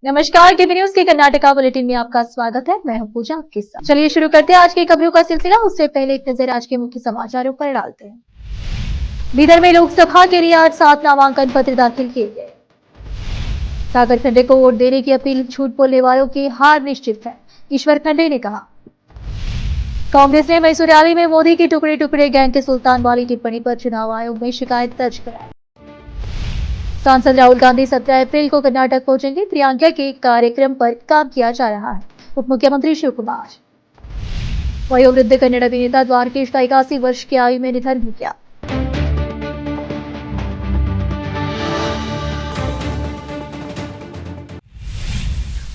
नमस्कार, TV news के Karnataka bulletin में आपका स्वागत है। मैं हूं पूजा आपके साथ। चलिए शुरू करते हैं आज की खबरों का सिलसिला। उससे पहले एक नजर आज के मुख्य समाचारों पर डालते हैं। बीदर में लोकसभा के लिए आज 7 नामांकन पत्र दाखिल किए गए। सागर खंडे को वोट देने की अपील, झूठ बोलने वालों की हार निश्चित है, ईश्वर खंडे ने कहा। कांग्रेस ने मैसूर रैली में मोदी की टुकड़े टुकड़े गैंग के सुल्तान वाली टिप्पणी पर चुनाव आयोग में शिकायत दर्ज कराई। सांसद राहुल गांधी 17 अप्रैल को कर्नाटक पहुंचेंगे। प्रियंका के कार्यक्रम पर काम किया जा रहा है। उप मुख्यमंत्री शिव कुमार। वयोवृद्ध कन्नड़ अभिनेता द्वारकेश का 81 वर्ष की आयु में निधन हो गया।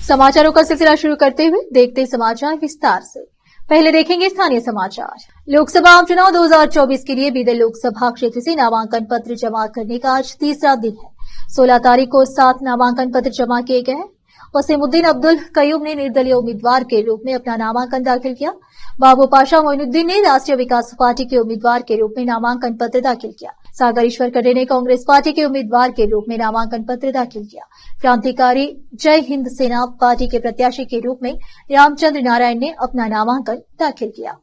समाचारों का सिलसिला शुरू करते हुए देखते समाचार विस्तार से। पहले देखेंगे स्थानीय समाचार। लोकसभा आम चुनाव 2024 के लिए बीदर लोकसभा क्षेत्र से नामांकन पत्र जमा करने का आज तीसरा दिन है। 16 तारीख को 7 नामांकन पत्र जमा किए गए हैं। वसीमुद्दीन अब्दुल कयूम ने निर्दलीय उम्मीदवार के रूप में अपना नामांकन दाखिल किया। बाबू पाशा मोइनुद्दीन ने राष्ट्रीय विकास पार्टी के उम्मीदवार के रूप में नामांकन पत्र दाखिल किया। सागर ईश्वर खंडे ने कांग्रेस पार्टी के उम्मीदवार के रूप में नामांकन पत्र दाखिल किया। क्रांतिकारी जय हिंद सेना पार्टी के प्रत्याशी के रूप में रामचंद्र नारायण ने अपना नामांकन दाखिल किया।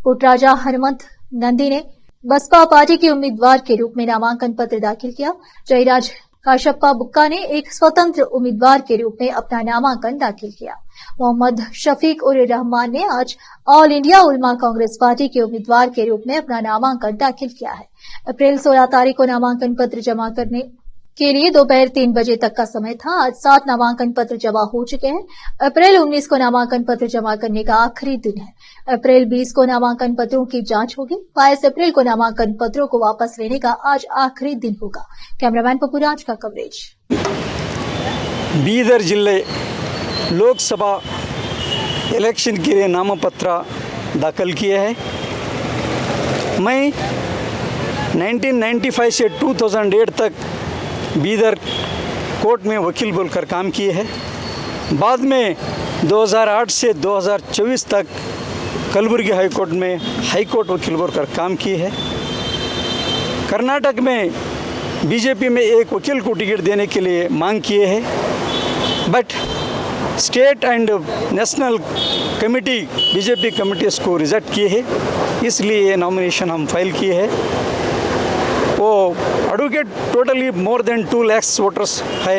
पुटराजा हनुमंत नंदी ने बसपा पार्टी के उम्मीदवार के रूप में नामांकन पत्र दाखिल किया। जयराज काशप्पा बुक्का ने एक स्वतंत्र उम्मीदवार के रूप में अपना नामांकन दाखिल किया। मोहम्मद शफीक उर रहमान ने आज ऑल इंडिया उलमा कांग्रेस पार्टी के उम्मीदवार के रूप में अपना नामांकन दाखिल किया है। अप्रैल 16 तारीख को नामांकन पत्र जमा करने के लिए दोपहर 3 बजे तक का समय था। आज 7 नामांकन पत्र जमा हो चुके हैं। अप्रैल 19 को नामांकन पत्र जमा करने का आखिरी दिन है। अप्रैल 20 को नामांकन पत्रों की जांच होगी। 22 अप्रैल को नामांकन पत्रों को वापस लेने का आज आखिरी दिन होगा। कैमरामैन पपुराज का कवरेज। बीदर जिले लोकसभा इलेक्शन के लिए नामपत्र दाखिल किए हैं। मैं 1995 से 2008 तक बीदर कोर्ट में वकील बोलकर काम किए हैं। बाद में 2008 से 2024 तक कलबुर्गी हाई कोर्ट में हाई कोर्ट वकील बोलकर काम किए हैं। कर्नाटक में बीजेपी में एक वकील को टिकट देने के लिए मांग किए हैं, but state and national committee BJP committees को रिजेक्ट किए हैं। इसलिए ये नॉमिनेशन हम फाइल किए हैं। वो advocate totally more than 2 lakh voters है।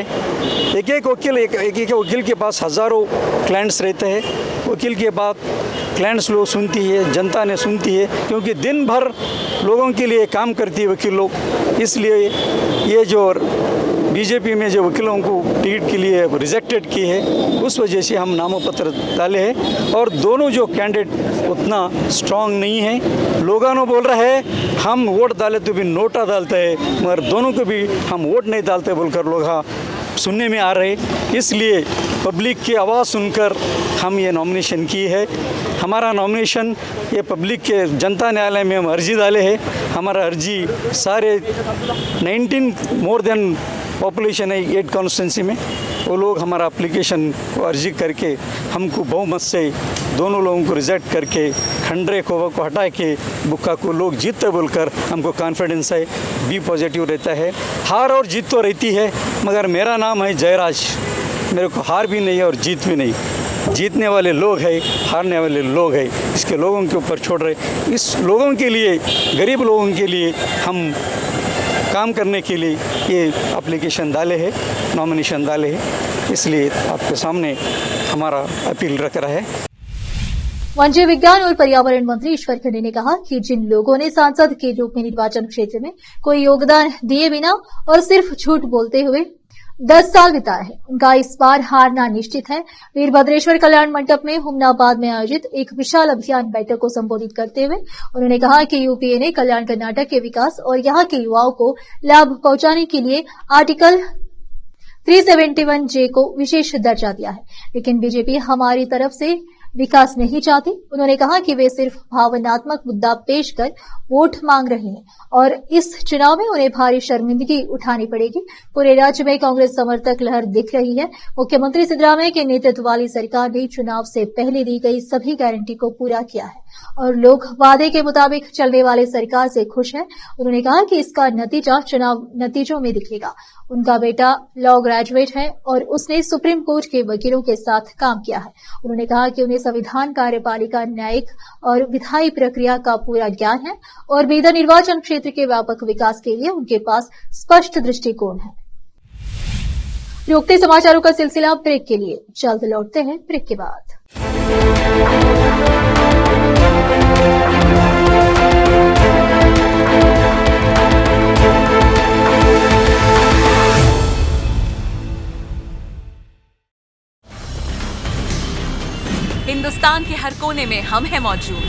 एक एक वकील के पास हज़ारों क्लाइंट्स रहते हैं। वकील के बाद क्लाइंट्स लोग सुनती है, जनता ने सुनती है, क्योंकि दिन भर लोगों के लिए काम करती है वकील लोग। इसलिए ये जो बीजेपी में जो वकीलों को टिकट के लिए रिजेक्टेड की है, उस वजह से हम नामपत्र डाले हैं। और दोनों जो कैंडिडेट उतना स्ट्रांग नहीं है। लोगों ने बोल रहे हैं हम वोट डाले तो भी नोटा डालते हैं, मगर दोनों को भी हम वोट नहीं डालते बोलकर लोग सुनने में आ रहे। इसलिए पब्लिक की आवाज़ सुनकर हम ये नॉमिनेशन की है। हमारा नॉमिनेशन ये पब्लिक के जनता न्यायालय में हम अर्जी डाले हैं। हमारा अर्जी सारे 19 मोर देन पॉपुलेशन है 8 कॉन्स्टिट्यूंसी में, वो लोग हमारा एप्लीकेशन को अर्जी करके हमको बहुमत से दोनों लोगों को रिजेक्ट करके खंडरे को हटा के बुक्का को लोग जीतते बोलकर हमको कॉन्फिडेंस है। बी पॉजिटिव रहता है। हार और जीत तो रहती है, मगर मेरा नाम है जयराज। मेरे को हार भी नहीं है और जीत भी नहीं। जीतने वाले लोग हैं, हारने वाले लोग हैं। इसके लोगों के ऊपर छोड़ रहे। इस लोगों के लिए, गरीब लोगों के लिए हम काम करने के लिए ये एप्लीकेशन डाले हैं, नॉमिनेशन डाले हैं। इसलिए आपके सामने हमारा अपील रख रहा है। वन जीव विज्ञान और पर्यावरण मंत्री ईश्वर खंडे ने कहा कि जिन लोगों ने सांसद के रूप में निर्वाचन क्षेत्र में कोई योगदान दिए बिना और सिर्फ झूठ बोलते हुए 10 साल बिताए हैं, उनका इस बार हारना निश्चित है। वीरभद्रेश्वर कल्याण मंडप में हुमनाबाद में आयोजित एक विशाल अभियान बैठक को संबोधित करते हुए उन्होंने कहा कि यूपीए ने कल्याण कर्नाटक के विकास और यहां के युवाओं को लाभ पहुंचाने के लिए आर्टिकल 371J को विशेष दर्जा दिया है, लेकिन बीजेपी हमारी तरफ से विकास नहीं चाहते। उन्होंने कहा कि वे सिर्फ भावनात्मक मुद्दा पेश कर वोट मांग रहे हैं और इस चुनाव में उन्हें भारी शर्मिंदगी उठानी पड़ेगी। पूरे राज्य में कांग्रेस समर्थक लहर दिख रही है। मुख्यमंत्री सिद्धरामैया के नेतृत्व वाली सरकार ने चुनाव से पहले दी गई सभी गारंटी को पूरा किया है और लोग वादे के मुताबिक चलने वाली सरकार से खुश हैं। उन्होंने कहा कि इसका नतीजा चुनाव नतीजों में दिखेगा। उनका बेटा लॉ ग्रेजुएट है और उसने सुप्रीम कोर्ट के वकीलों के साथ काम किया है। उन्होंने कहा कि उन्हें संविधान, कार्यपालिका, न्यायिक और विधायी प्रक्रिया का पूरा ज्ञान है और बीदर निर्वाचन क्षेत्र के व्यापक विकास के लिए उनके पास स्पष्ट दृष्टिकोण है। रोकते समाचारों का सिलसिला ब्रेक के लिए, जल्द लौटते हैं ब्रेक के बाद। हिंदुस्तान के हर कोने में हम हैं मौजूद।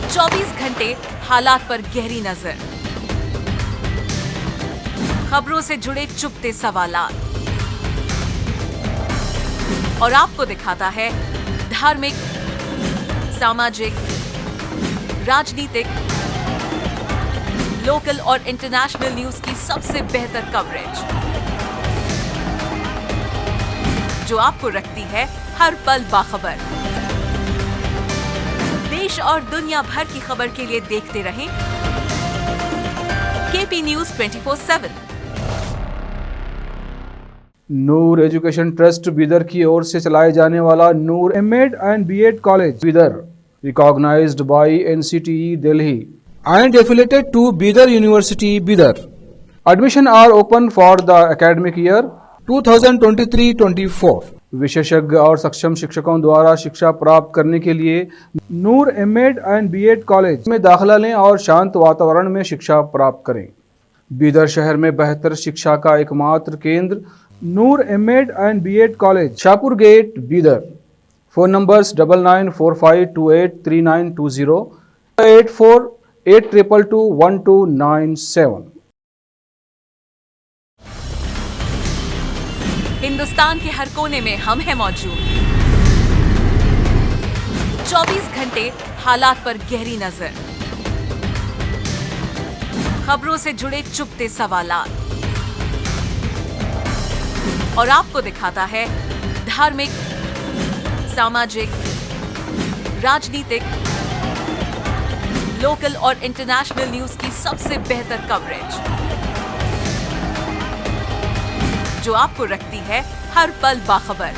24 घंटे हालात पर गहरी नजर, खबरों से जुड़े चुपते सवालात और आपको दिखाता है धार्मिक, सामाजिक, राजनीतिक, लोकल और इंटरनेशनल न्यूज की सबसे बेहतर कवरेज जो आपको रखती है हर पल बाखबर। देश और दुनिया भर की खबर के लिए देखते रहें KP news 24/7। Noor education trust Bidar की ओर से चलाए जाने वाला Noor MEd and BEd college Bidar, recognised by NCTE Delhi and affiliated to Bidar University, Bidar. Admission are open for the academic year 2023-24. विशेषज्ञ और सक्षम शिक्षकों द्वारा शिक्षा प्राप्त करने के लिए नूर एमएड एंड बीएड कॉलेज में दाखिला लें और शांत वातावरण में शिक्षा प्राप्त करें। बीदर शहर में बेहतर शिक्षा का एकमात्र केंद्र Noor MEd and BEd college, Shahpur gate, Bidar. Phone numbers 9945283920, 8482221297। Hindustan के हर कोने में हम हैं मौजूद। 24 घंटे हालात पर गहरी नजर, खबरों से जुड़े चुपते सवालात और आपको दिखाता है धार्मिक, सामाजिक, राजनीतिक, लोकल और इंटरनेशनल न्यूज की सबसे बेहतर कवरेज जो आपको रखती है हर पल बाखबर।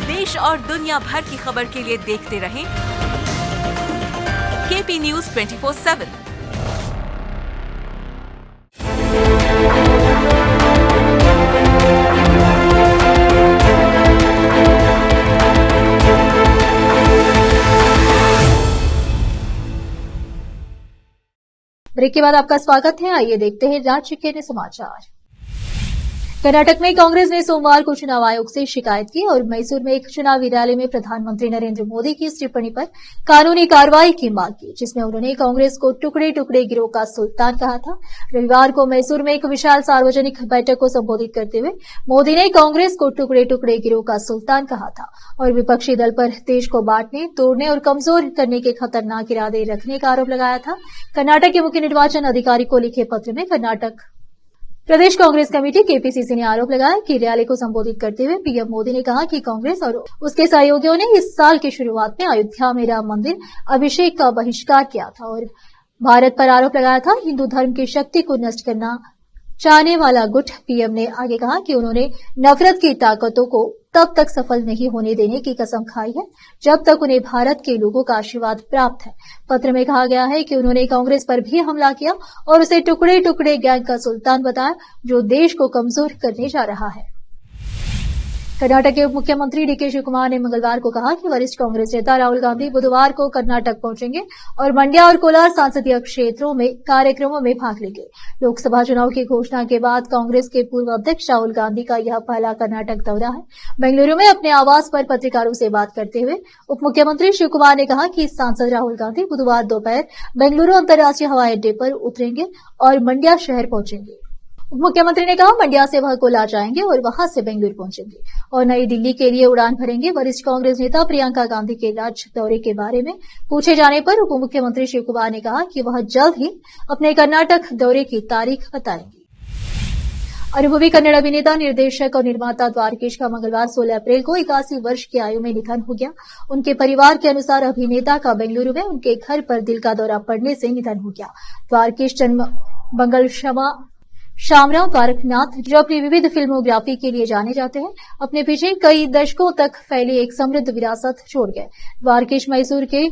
देश और दुनिया भर की खबर के लिए देखते रहें केपी न्यूज 24/7। ब्रेक के बाद आपका स्वागत है। आइए देखते हैं राज्य के समाचार। कर्नाटक में कांग्रेस ने सोमवार को चुनाव आयोग से शिकायत की और मैसूर में एक चुनावी रैली में प्रधानमंत्री नरेंद्र मोदी की इस टिप्पणी पर कानूनी कार्रवाई की मांग की, जिसमें उन्होंने कांग्रेस को टुकड़े टुकड़े गिरोह का सुल्तान कहा था। रविवार को मैसूर में एक विशाल सार्वजनिक बैठक को संबोधित करते हुए मोदी ने कांग्रेस को टुकड़े टुकड़े गिरोह का सुल्तान कहा था और विपक्षी दल पर देश को बांटने, तोड़ने और कमजोर करने के खतरनाक इरादे रखने का आरोप लगाया था। कर्नाटक के मुख्य निर्वाचन अधिकारी को लिखे पत्र में कर्नाटक प्रदेश कांग्रेस कमेटी केपीसीसी ने आरोप लगाया कि रैली को संबोधित करते हुए पीएम मोदी ने कहा कि कांग्रेस और उसके सहयोगियों ने इस साल की शुरुआत में अयोध्या में राम मंदिर अभिषेक का बहिष्कार किया था और भारत पर आरोप लगाया था हिंदू धर्म की शक्ति को नष्ट करना चाहने वाला गुट। पीएम ने आगे कहा कि उन्होंने नफरत की ताकतों को तब तक सफल नहीं होने देने की कसम खाई है जब तक उन्हें भारत के लोगों का आशीर्वाद प्राप्त है। पत्र में कहा गया है कि उन्होंने कांग्रेस पर भी हमला किया और उसे टुकड़े टुकड़े गैंग का सुल्तान बताया जो देश को कमजोर करने जा रहा है। कर्नाटक के उप मुख्यमंत्री डीके शिवकुमार ने मंगलवार को कहा कि वरिष्ठ कांग्रेस नेता राहुल गांधी बुधवार को कर्नाटक पहुंचेंगे और मंड्या और कोलार संसदीय क्षेत्रों में कार्यक्रमों में भाग लेंगे। लोकसभा चुनाव की घोषणा के बाद कांग्रेस के पूर्व अध्यक्ष राहुल गांधी का यह पहला कर्नाटक दौरा है। बेंगलुरु में अपने आवास पर पत्रकारों से बात करते हुए उप मुख्यमंत्री शिवकुमार ने कहा कि सांसद राहुल गांधी बुधवार दोपहर बेंगलुरु अंतर्राष्ट्रीय हवाई अड्डे पर उतरेंगे और मंड्या शहर पहुंचेंगे। मुख्यमंत्री ने कहा मंड्या से वह कोला जाएंगे और वहां से बेंगलुरु पहुंचेंगे और नई दिल्ली के लिए उड़ान भरेंगे। वरिष्ठ कांग्रेस नेता प्रियंका गांधी के राज्य दौरे के बारे में पूछे जाने पर उप मुख्यमंत्री शिव कुमार ने कहा कि वह जल्द ही अपने कर्नाटक दौरे की तारीख बताएंगे। अनुभवी कन्नड़ अभिनेता, निर्देशक और निर्माता द्वारकेश का मंगलवार 16 अप्रैल को 81 वर्ष की आयु में निधन हो गया। उनके परिवार के अनुसार अभिनेता का बेंगलुरु में उनके घर पर दिल का दौरा पड़ने से निधन हो गया। द्वारकेश जन्म मंगल शामराव द्वारकनाथ, जो अपनी विविध फिल्मोग्राफी के लिए जाने जाते हैं, अपने पीछे कई दशकों तक फैली एक समृद्ध विरासत छोड़ गए। द्वारकेश मैसूर के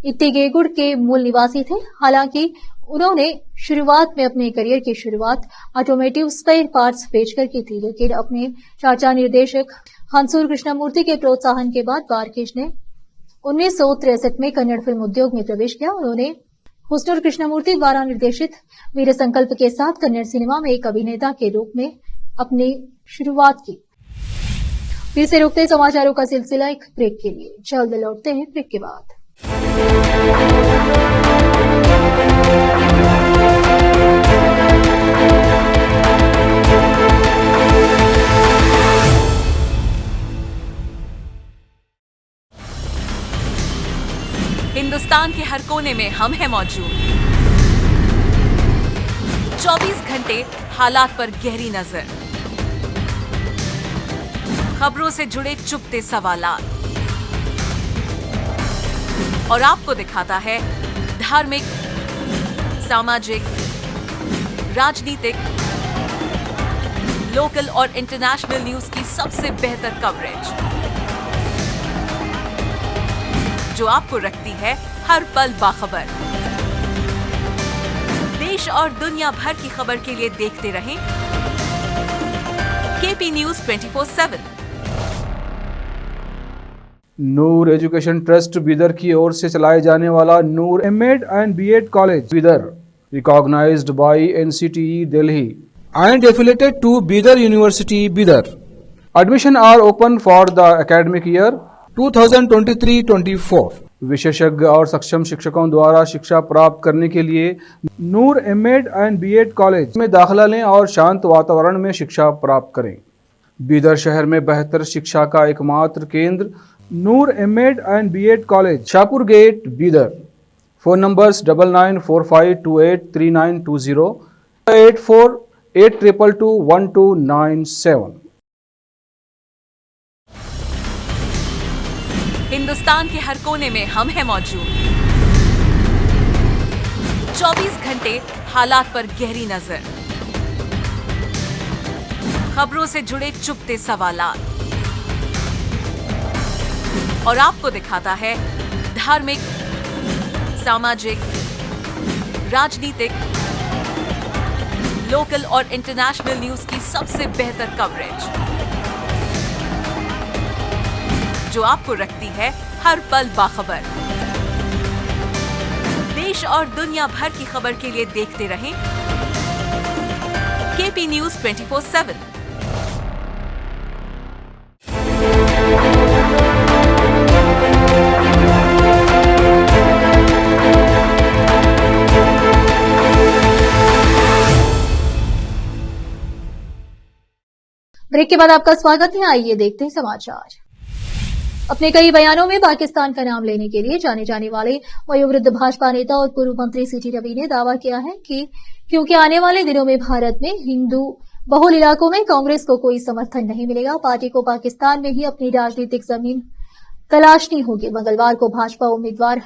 इत्तिगेगुड़ के मूल निवासी थे। हालांकि उन्होंने शुरुआत में अपने करियर की शुरुआत ऑटोमोटिव स्पेयर पार्ट्स बेचकर की थी, लेकिन अपने चाचा निर्देशक हंसूर कृष्णमूर्ति के प्रोत्साहन के बाद द्वारकेश ने 1963 में कन्नड़ फिल्म उद्योग में प्रवेश किया। उन्होंने हुस्नूर कृष्णमूर्ति द्वारा निर्देशित वीर संकल्प के साथ कन्नड़ सिनेमा में एक अभिनेता के रूप में अपनी शुरुआत की। फिर से रुकते समाचारों का सिलसिला एक ब्रेक के लिए, जल्द लौटते हैं ब्रेक के बाद। हिंदुस्तान के हर कोने में हम हैं मौजूद। 24 घंटे हालात पर गहरी नजर, खबरों से जुड़े चुपते सवालात और आपको दिखाता है धार्मिक, सामाजिक, राजनीतिक, लोकल और इंटरनेशनल न्यूज की सबसे बेहतर कवरेज, जो आपको रखती है हर पल बाखबर। देश और दुनिया भर की खबर के लिए देखते रहें KP news 24/7। Noor education trust Bidar की ओर से चलाए जाने वाला Noor MEd and BEd college Bidar, recognised by NCTE Delhi and affiliated to Bidar University, Bidar. Admission are open for the academic year 2023-24. विशेषज्ञ और सक्षम शिक्षकों द्वारा शिक्षा प्राप्त करने के लिए नूर एमएड एंड बीएड कॉलेज में दाखिला लें और शांत वातावरण में शिक्षा प्राप्त करें। बीदर शहर में बेहतर शिक्षा का एकमात्र केंद्र Noor MEd and BEd college, Shahpur gate, Bidar. Phone numbers 9945283920, 8482221297। Hindustan के हर कोने में हम हैं मौजूद। 24 घंटे हालात पर गहरी नजर, खबरों से जुड़े चुपते सवालात और आपको दिखाता है धार्मिक, सामाजिक, राजनीतिक, लोकल और इंटरनेशनल न्यूज की सबसे बेहतर कवरेज, जो आपको रखती है हर पल बाखबर। देश और दुनिया भर की खबर के लिए देखते रहें केपी न्यूज 24/7। ब्रेक के बाद आपका स्वागत है। आइए देखते हैं समाचार। अपने कई बयानों में पाकिस्तान का नाम लेने के लिए जाने जाने वाले वयोवृद्ध भाजपा नेता और पूर्व मंत्री सीटी रवि ने दावा किया है कि क्योंकि आने वाले दिनों में भारत में हिंदू बहुल इलाकों में कांग्रेस को कोई समर्थन नहीं मिलेगा, पार्टी को पाकिस्तान में ही अपनी राजनीतिक जमीन तलाशनी होगी। मंगलवार को भाजपा उम्मीदवार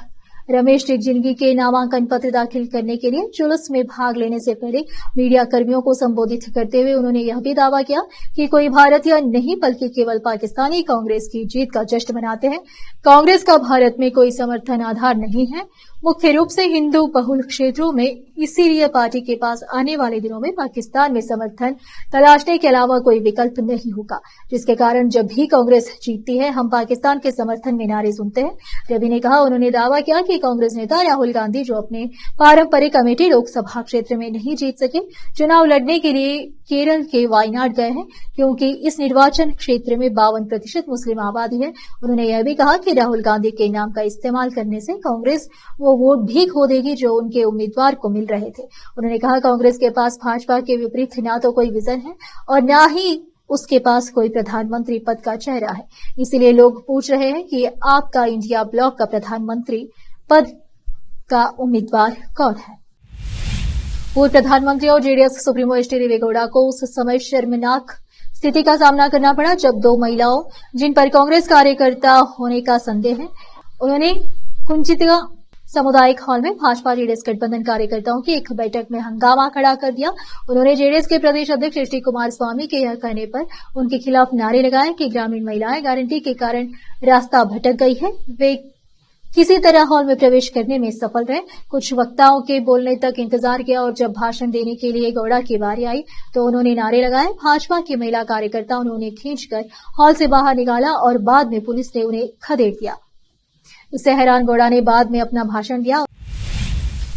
रमेश जिंदगी के नामांकन पत्र दाखिल करने के लिए जुलूस में भाग लेने से पहले मीडिया कर्मियों को संबोधित करते हुए उन्होंने यह भी दावा किया कि कोई भारतीय नहीं बल्कि केवल पाकिस्तानी कांग्रेस की जीत का जश्न मनाते हैं। कांग्रेस का भारत में कोई समर्थन आधार नहीं है, मुख्य रूप से हिंदू बहुल क्षेत्रों में, इसीलिए पार्टी के पास आने वाले दिनों में पाकिस्तान में समर्थन तलाशने के अलावा कोई विकल्प नहीं होगा, जिसके कारण जब भी कांग्रेस जीतती है हम पाकिस्तान के समर्थन में नारे सुनते हैं। रवि ने कहा, उन्होंने दावा किया कि कांग्रेस नेता राहुल गांधी जो अपने पारंपरिक अमेठी लोकसभा क्षेत्र में नहीं जीत सके, चुनाव लड़ने के लिए केरल के वायनाड गए हैं, क्योंकि इस निर्वाचन क्षेत्र में 52% मुस्लिम आबादी है। उन्होंने यह भी कहा कि राहुल गांधी के नाम का इस्तेमाल करने से कांग्रेस वो वोट भी खो देगी जो उनके उम्मीदवार को मिल रहे थे। उन्होंने कहा कांग्रेस के पास भाजपा के विपरीत ना तो कोई विजन है और ना ही उसके पास कोई प्रधानमंत्री पद का चेहरा है। इसीलिए लोग पूछ रहे हैं कि आपका इंडिया ब्लॉक का प्रधानमंत्री पद का उम्मीदवार कौन है। पूर्व प्रधानमंत्री और जेडीएस सुप्रीमो एचडी देवेगौड़ा को उस समय शर्मनाक स्थिति का सामना करना पड़ा जब 2 महिलाओं जिन पर कांग्रेस कार्यकर्ता होने का संदेह है, उन्होंने कुंचितिया सामुदायिक हॉल में भाजपा जेडीएस गठबंधन कार्यकर्ताओं की एक बैठक में हंगामा खड़ा कर दिया। उन्होंने जेडीएस के प्रदेश अध्यक्ष एचडी कुमारस्वामी के यह कहने पर उनके खिलाफ नारे लगाए कि ग्रामीण महिलाएं गारंटी के कारण रास्ता भटक गई है, वे किसी तरह हॉल में प्रवेश करने में सफल रहे। कुछ वक्ताओं के बोलने तक इंतजार किया और जब भाषण देने के लिए गौड़ा की बारी आई तो उन्होंने नारे लगाए। भाजपा की महिला कार्यकर्ता उन्होंने खींचकर हॉल से बाहर निकाला और बाद में पुलिस ने उन्हें खदेड़ दिया। इससे हैरान गौड़ा ने बाद में अपना भाषण दिया।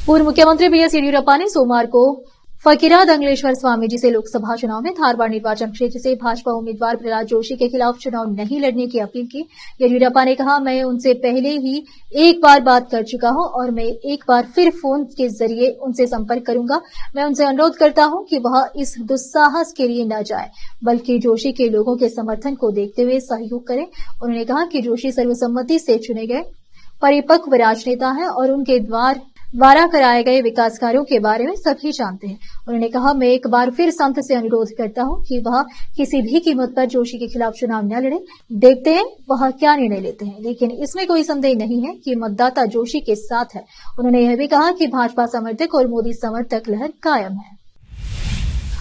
पूर्व मुख्यमंत्री बीएस येडियुरप्पा ने सोमवार को फकीरा दंगलेश्वर स्वामी जी से लोकसभा चुनाव में धारवाड़ निर्वाचन क्षेत्र से भाजपा उम्मीदवार प्रहलाद जोशी के खिलाफ चुनाव नहीं लड़ने की अपील की। येडियुरप्पा ने कहा, मैं उनसे पहले ही एक बार बात कर चुका हूं और मैं एक बार फिर फोन के जरिए उनसे संपर्क करूंगा। मैं उनसे अनुरोध करता हूं कि वह इस दुस्साहस के लिए न जाए बल्कि जोशी के लोगों के समर्थन को देखते हुए सहयोग करें। उन्होंने कहा कि जोशी सर्वसम्मति से चुने गए परिपक्व राजनेता हैं और उनके द्वारा कराए गए विकास कार्यों के बारे में सभी जानते हैं। उन्होंने कहा, मैं एक बार फिर संत से अनुरोध करता हूं कि वह किसी भी कीमत पर जोशी के खिलाफ चुनाव न लड़े। देखते हैं वह क्या निर्णय लेते हैं, लेकिन इसमें कोई संदेह नहीं है कि मतदाता जोशी के साथ है। उन्होंने यह भी कहा कि भाजपा समर्थक और मोदी समर्थक लहर कायम है।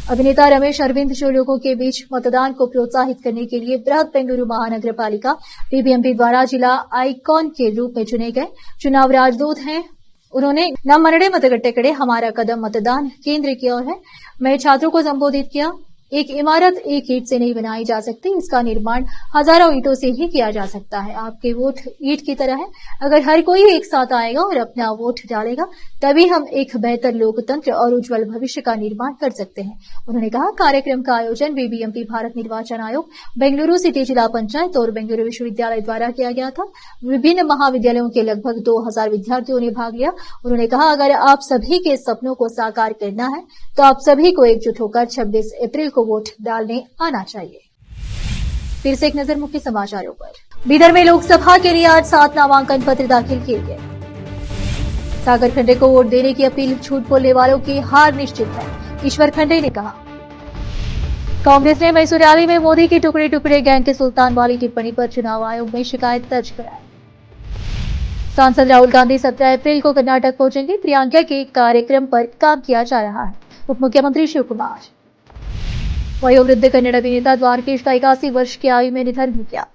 अभिनेता रमेश अरविंद जो लोगों के बीच मतदान को प्रोत्साहित करने के लिए बृहद बेंगलुरु महानगर पालिका बीबीएमपी द्वारा जिला आइकॉन के रूप में चुने गए चुनाव राजदूत हैं। उन्होंने नमनडे मतगट्टे कड़े हमारा कदम मतदान केंद्र की ओर है में छात्रों को संबोधित किया। एक इमारत एक ईंट से नहीं बनाई जा सकती, इसका निर्माण हजारों ईंटों से ही किया जा सकता है। आपके वोट ईंट की तरह है, अगर हर कोई एक साथ आएगा और अपना वोट डालेगा तभी हम एक बेहतर लोकतंत्र और उज्जवल भविष्य का निर्माण कर सकते हैं। उन्होंने कहा, कार्यक्रम का आयोजन बीबीएमपी भारत निर्वाचन आयोग, बेंगलुरु सिटी जिला पंचायत और बेंगलुरु विश्वविद्यालय द्वारा किया गया था। विभिन्न महाविद्यालयों के लगभग 2000 विद्यार्थियों ने भाग लिया। उन्होंने कहा, अगर आप सभी के सपनों को साकार करना है तो आप सभी को एकजुट होकर 26 अप्रैल को वोट डालने आना चाहिए। फिर से एक नजर मुख्य समाचारों पर। बीदर में लोकसभा के लिए आज 7 नामांकन पत्र दाखिल किए गए। सागर खंडे को वोट देने की अपील, झूठ बोलने वालों की हार निश्चित है, ईश्वर खंडे ने कहा। कांग्रेस ने मैसूर रैली में मोदी की टुकड़े टुकड़े गैंग के सुल्तान वाली टिप्पणी पर चुनाव आयोग में शिकायत दर्ज कराई। सांसद राहुल गांधी 17 अप्रैल को कर्नाटक पहुंचेंगे। प्रियंका के कार्यक्रम पर काम किया जा रहा है। उप मुख्यमंत्री शिव कुमार। वयोवृद्ध कन्नड़ अभिनेता द्वारकेश का 81 वर्ष की आयु में निधन हो गया।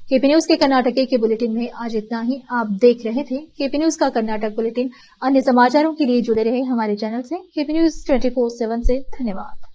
केपी न्यूज के कर्नाटक के बुलेटिन में आज इतना ही। आप देख रहे थे केपी न्यूज का कर्नाटक बुलेटिन। अन्य समाचारों के लिए जुड़े रहे हमारे चैनल से। केपी न्यूज 24/7 से धन्यवाद।